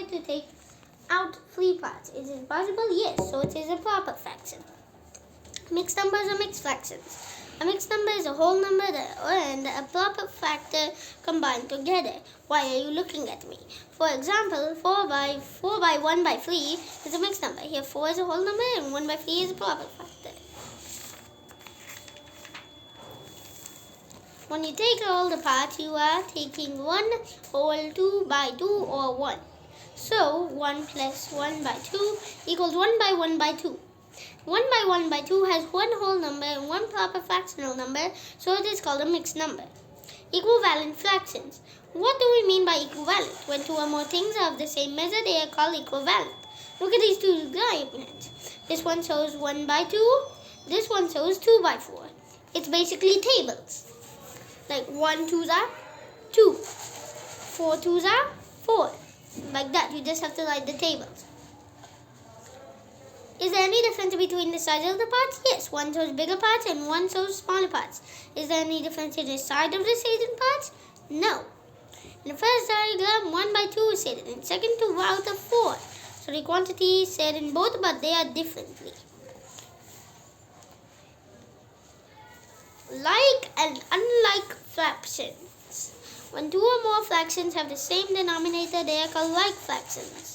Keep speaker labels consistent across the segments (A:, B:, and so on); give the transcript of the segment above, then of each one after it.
A: try to take out 3 parts. Is it possible? Yes, so it is a proper fraction. Mixed numbers are mixed fractions. A mixed number is a whole number and a proper factor combined together. Why are you looking at me? For example, 4 by 1 by 3 is a mixed number. Here 4 is a whole number and 1 by 3 is a proper factor. When you take all the parts, you are taking 1 whole, 2 by 2 or 1. So 1 plus 1 by 2 equals 1 by 1 by 2. 1 by 1 by 2 has one whole number and one proper fractional number, so it is called a mixed number. Equivalent fractions. What do we mean by equivalent? When 2 or more things are of the same measure, they are called equivalent. Look at these two diagrams. This one shows 1 by 2. This one shows 2 by 4. It's basically tables. Like 1 2s are 2. 4 2s are 4. Like that. You just have to write the tables. Is there any difference between the size of the parts? Yes, one shows bigger parts and one shows smaller parts. Is there any difference in the side of the shaded parts? No. In the first diagram, 1 by 2 is shaded, in the second 2 out of 4. So the quantity is said in both, but they are differently. Like and unlike fractions. When 2 or more fractions have the same denominator, they are called like fractions.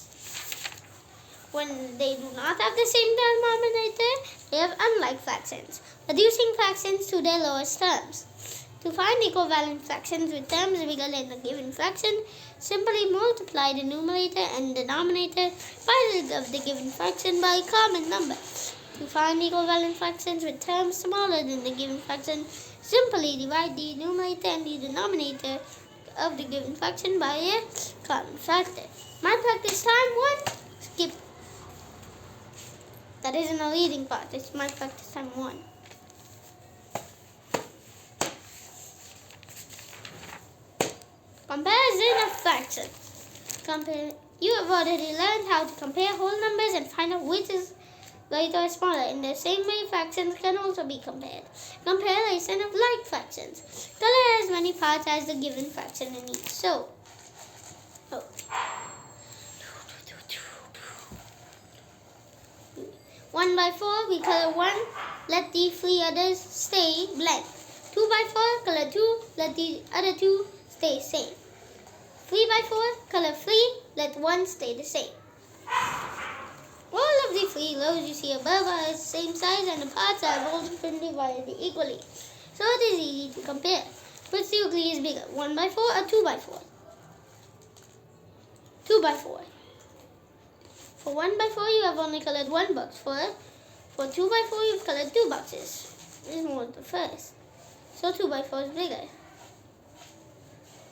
A: When they do not have the same denominator, they have unlike fractions, reducing fractions to their lowest terms. To find equivalent fractions with terms bigger than a given fraction, simply multiply the numerator and denominator by the given fraction by a common number. To find equivalent fractions with terms smaller than the given fraction, simply divide the numerator and the denominator of the given fraction by a common factor. My practice time 1. Skip. That isn't a reading part, it's my practice time 1. Comparison of fractions. You have already learned how to compare whole numbers and find out which is greater or smaller. In the same way, fractions can also be compared. Comparison of like fractions. Color as many parts as the given fraction in each. So, 1 by 4, we color 1, let the 3 others stay blank. 2 by 4, color 2, let the other 2 stay same. 3 by 4, color 3, let 1 stay the same. All of the 3 rows you see above are the same size and the parts are also been divided equally. So it is easy to compare. Which do you agree is bigger, 1 by 4 or 2 by 4? 2 by 4. For 1 by 4, you have only colored 1 box. For 2 by 4, you've colored 2 boxes. This is more the first. So 2 by 4 is bigger.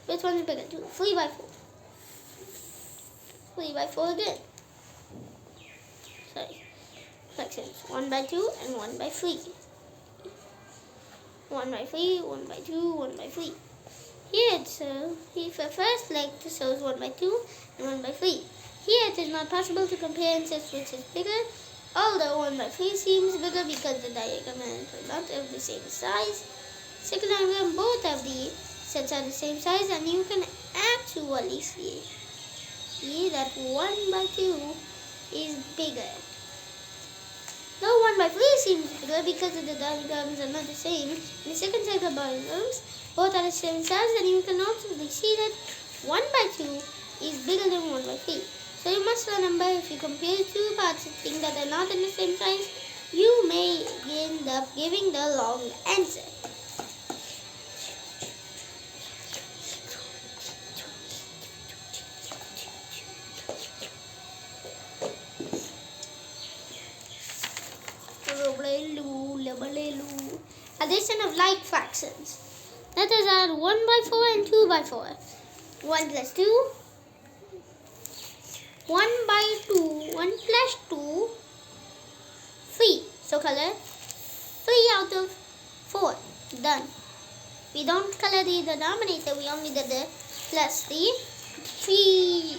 A: Which one is bigger? 3 by 4. 3 by 4 again. Sorry. Fractions. 1 by 2 and 1 by 3. 1 by 3, 1 by 2, 1 by 3. Here the first leg shows 1 by 2 and 1 by 3. Here it is not possible to compare and test which is bigger, although 1 by 3 seems bigger because the diagonals are not of the same size. Second diagram, both of the sets are the same size and you can actually see that 1 by 2 is bigger. Though 1 by 3 seems bigger because the diagrams are not the same, in the second set of diagrams, both are the same size and you can also see that 1 by 2 is bigger than 1 by 3. So you must remember, if you compare 2 parts of things that are not in the same size, you may end up giving the wrong answer. Addition of like fractions. Let us add 1 by 4 and 2 by 4. 1 plus 2. 1 by 2, 1 plus 2, 3. So color 3 out of 4. Done. We don't color the denominator, we only did the plus the 3.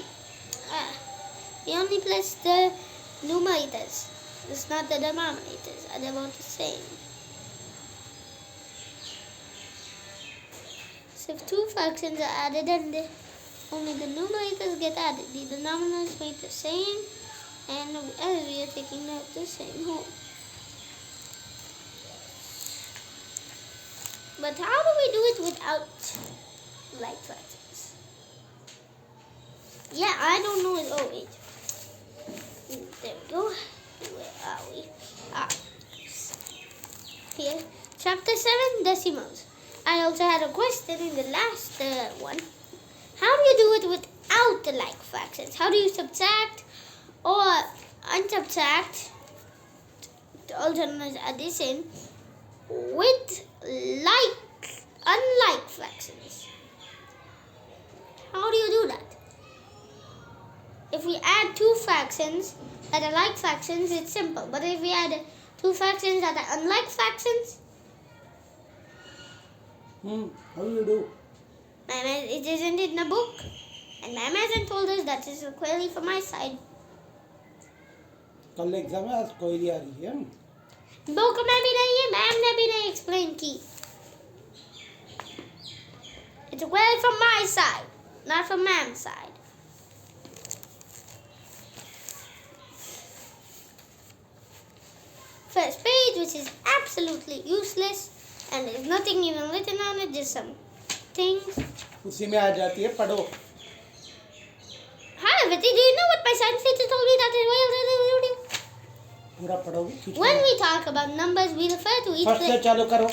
A: We only plus the numerators. It's not the denominators, are they both the same? So if 2 fractions are added and only the numerators get added. The denominators made the same, and as we are taking out the same whole. But how do we do it without like fractions? Yeah, I don't know it. Oh, wait. There we go. Where are we? Here. Chapter 7, decimals. I also had a question in the last one. How do you do it without the like fractions? How do you subtract or unsubtract, also known as addition, with unlike fractions? How do you do that? If we add two fractions that are like fractions, it's simple. But if we add two fractions that are unlike fractions,
B: how do you do?
A: Ma'am, it isn't in the book, and ma'am hasn't told us. That is a query from my side.
B: कल exam है, आज query आ रही है.
A: Book में भी नहीं है, ma'am ने भी नहीं explain की. It's a query from my side, not from ma'am's side. First page, which is absolutely useless, and there's nothing even written on it, just some things.
B: उसी में आ जाती है, पढ़ो.
A: Hi, Viti, do you know what my science teacher told me that is why?
B: पूरा पढ़ोगे.
A: When we talk about numbers, we refer to each
B: first से चालू करो.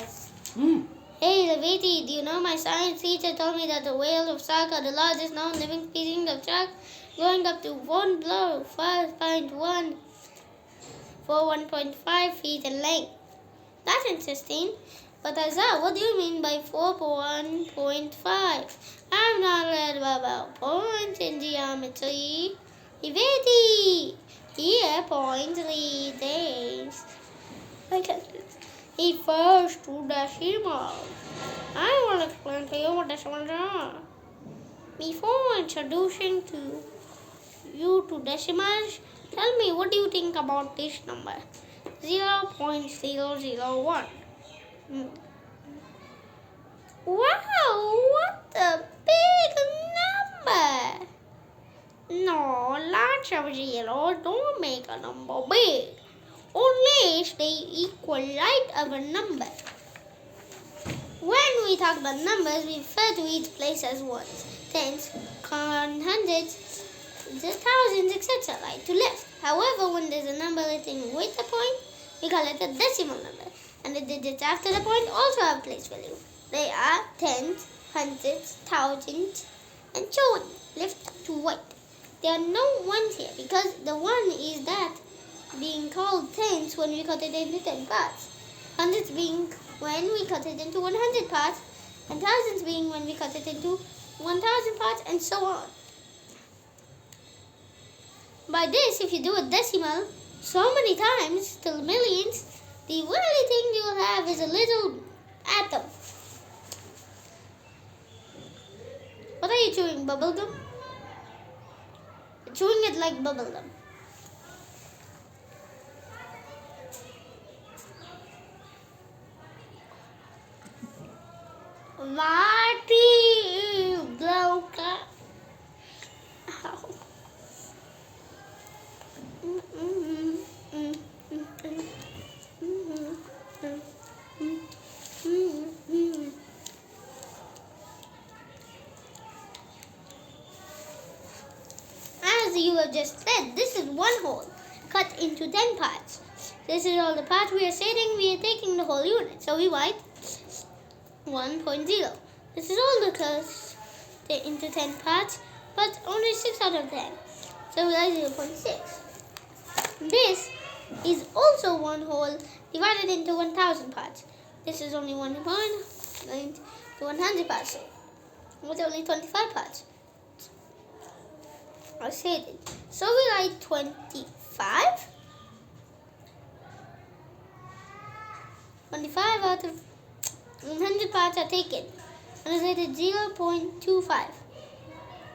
A: Hey, Viti, do you know my science teacher told me that the whales of shark are the largest known living species of shark, growing up to 5.1 for 1.5 feet in length. That's interesting. But Azhar, what do you mean by 4.1.5? I've not read about points in geometry. Viti, here points lead days. I can't do this. He first to decimals. I will explain to you what decimals are. Before introducing you to decimals, tell me, what do you think about this number? 0.001. Wow, what a big number! No, lots of zeros don't make a number big, unless they equal right of a number. When we talk about numbers, we refer to each place as ones, tens, hundreds, thousands, etc. right to left. However, when there's a number written with a point, we call it a decimal number. And the digits after the point also have place value. They are tens, hundreds, thousands, and so on, left to right. There are no ones here because the one is that being called tens when we cut it into 10 parts. Hundreds being when we cut it into 100 parts, and thousands being when we cut it into 1,000 parts, and so on. By this, if you do a decimal so many times till millions, the only thing you'll have is a little atom. What are you chewing, bubblegum? You're chewing it like bubblegum. Marty Blanca. Ow. As you have just said, this is one whole cut into 10 parts. This is all the parts we are stating. We are taking the whole unit. So we write 1.0. This is all the cuts into 10 parts, but only 6 out of 10. So we write 0.6. This is also one whole divided into 1,000 parts. This is only 1 point to 100 parts. So with only 25 parts. I said it. So we write 25. 25 out of 100 parts are taken. And it's rated 0.25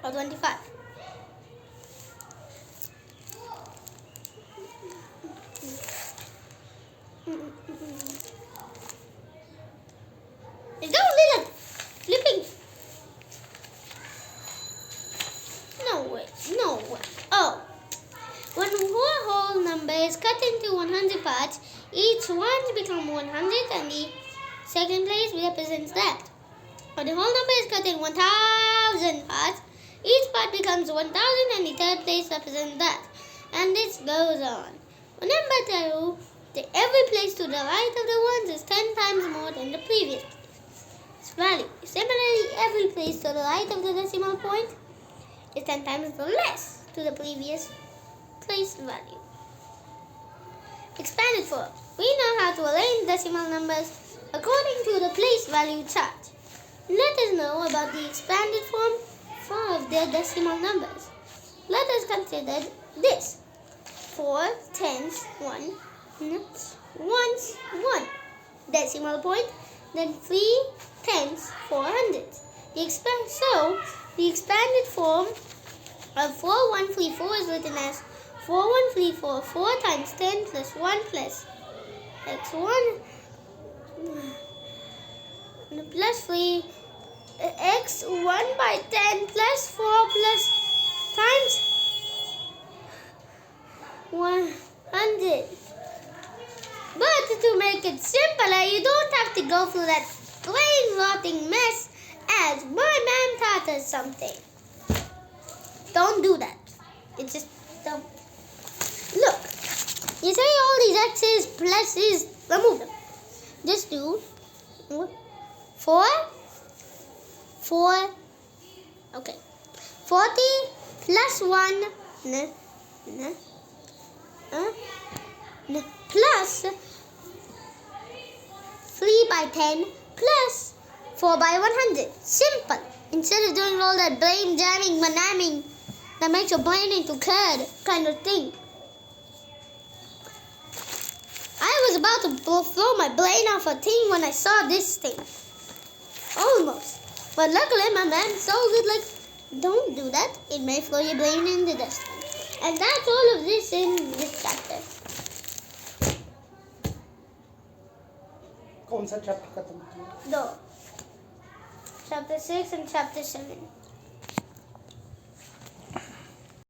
A: or 25. Don't little flipping. cut into 100 parts. Each one becomes 100 and the second place represents that. When the whole number is cut in 1000 parts, each part becomes 1000 and the third place represents that. And this goes on. Remember too, that every place to the right of the ones is 10 times more than the previous value. Similarly, every place to the right of the decimal point is 10 times less to the previous place value. Expanded form. We know how to arrange decimal numbers according to the place value chart. Let us know about the expanded form of their decimal numbers. Let us consider this. 4 tens, 1 ones, 1 decimal point, then 3 tens, 4 hundredths. So, the expanded form of 4134 is written as 4134, 4 times 10 plus 1 plus x1 plus 3 x1 by 10 plus 4 plus times 100. But to make it simpler, you don't have to go through that brain-rotting mess as my mom taught us something. Don't do that. It's just don't. Look, you say all these x's, pluses, remove them. Just do 4, okay. 40 plus 1, plus 3 by 10 plus 4 by 100. Simple. Instead of doing all that brain jamming, manamming that makes your brain into curd kind of thing. I was about to throw my brain off a thing when I saw this thing. Almost. But luckily my man told it like, don't do that. It may throw your brain in the dustbin. And that's all of this in this chapter.
B: कौन सा chapter खत्म किया?
A: No. Chapter 6 and chapter 7.